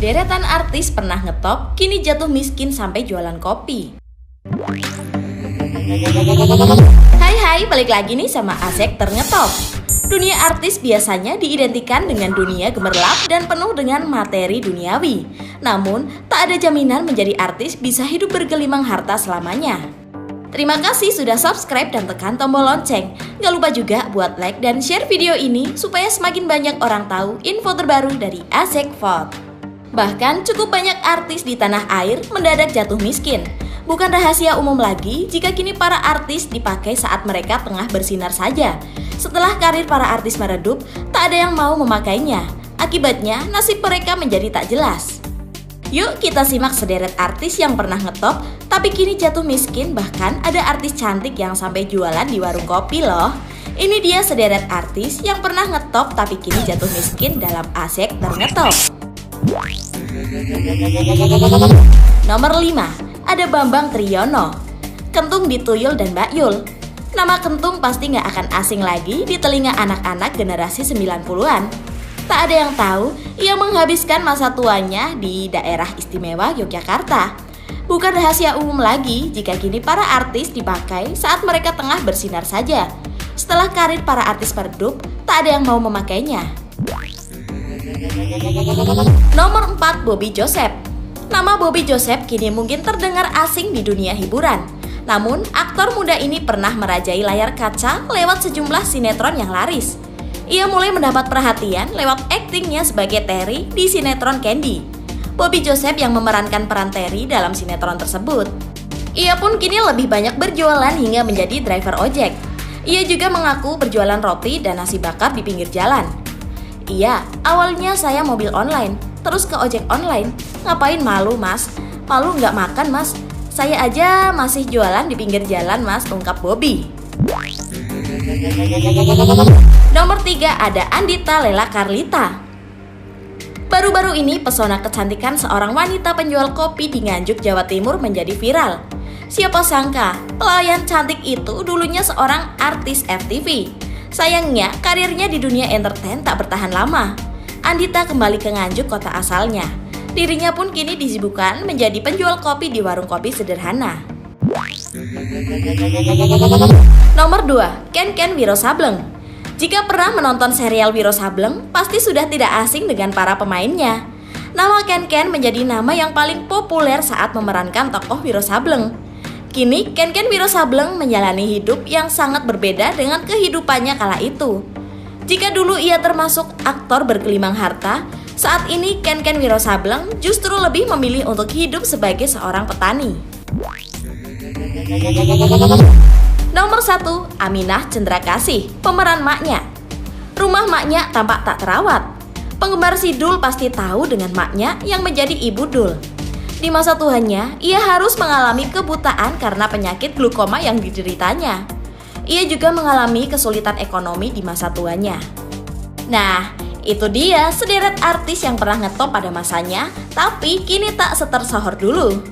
Deretan artis pernah ngetop, kini jatuh miskin sampai jualan kopi. Hai, balik lagi nih sama Asek Terngetop. Dunia artis biasanya diidentikan dengan dunia gemerlap dan penuh dengan materi duniawi. Namun, tak ada jaminan menjadi artis bisa hidup bergelimang harta selamanya. Terima kasih sudah subscribe dan tekan tombol lonceng. Gak lupa juga buat like dan share video ini supaya semakin banyak orang tahu info terbaru dari Asek Vote. Bahkan cukup banyak artis di tanah air mendadak jatuh miskin. Bukan rahasia umum lagi jika kini para artis dipakai saat mereka tengah bersinar saja. Setelah karir para artis meredup, tak ada yang mau memakainya. Akibatnya, nasib mereka menjadi tak jelas. Yuk kita simak sederet artis yang pernah ngetop, tapi kini jatuh miskin. Bahkan ada artis cantik yang sampai jualan di warung kopi loh. Ini dia sederet artis yang pernah ngetop tapi kini jatuh miskin dalam Asek Terngetop. Nomor 5, ada Bambang Triyono. Kentung di Tuyul dan Mbak Yul. Nama Kentung pasti gak akan asing lagi di telinga anak-anak generasi 90-an. Tak ada yang tahu, ia menghabiskan masa tuanya di daerah istimewa Yogyakarta. Bukan rahasia umum lagi jika kini para artis dipakai saat mereka tengah bersinar saja. Setelah karir para artis meredup, tak ada yang mau memakainya. Nomor 4, Bobby Joseph. Nama Bobby Joseph kini mungkin terdengar asing di dunia hiburan. Namun, aktor muda ini pernah merajai layar kaca lewat sejumlah sinetron yang laris. Ia mulai mendapat perhatian lewat aktingnya sebagai Terry di sinetron Candy. Bobby Joseph yang memerankan peran Terry dalam sinetron tersebut. Ia pun kini lebih banyak berjualan hingga menjadi driver ojek. Ia juga mengaku berjualan roti dan nasi bakar di pinggir jalan. Iya, awalnya saya mobil online, terus ke ojek online. Ngapain malu mas? Malu nggak makan mas? Saya aja masih jualan di pinggir jalan mas, ungkap Bobby. Nomor 3, ada Andita Lela Carlita. Baru-baru ini pesona kecantikan seorang wanita penjual kopi di Nganjuk, Jawa Timur menjadi viral. Siapa sangka, pelayan cantik itu dulunya seorang artis FTV. Sayangnya, karirnya di dunia entertain tak bertahan lama. Andita kembali ke Nganjuk, kota asalnya. Dirinya pun kini disibukkan menjadi penjual kopi di warung kopi sederhana. Nomor 2, Ken Wiro Sableng. Jika pernah menonton serial Wiro Sableng, pasti sudah tidak asing dengan para pemainnya. Nama Ken menjadi nama yang paling populer saat memerankan tokoh Wiro Sableng. Kini, Ken Wiro Sableng menjalani hidup yang sangat berbeda dengan kehidupannya kala itu. Jika dulu ia termasuk aktor bergelimang harta, saat ini Ken Wiro Sableng justru lebih memilih untuk hidup sebagai seorang petani. Nomor 1, Aminah Cendrakasih, pemeran maknya. Rumah maknya tampak tak terawat. Penggemar si Dul pasti tahu dengan maknya yang menjadi ibu Dul. Di masa tuanya, ia harus mengalami kebutaan karena penyakit glukoma yang dideritanya. Ia juga mengalami kesulitan ekonomi di masa tuanya. Nah, itu dia sederet artis yang pernah ngetop pada masanya, tapi kini tak setersohor dulu.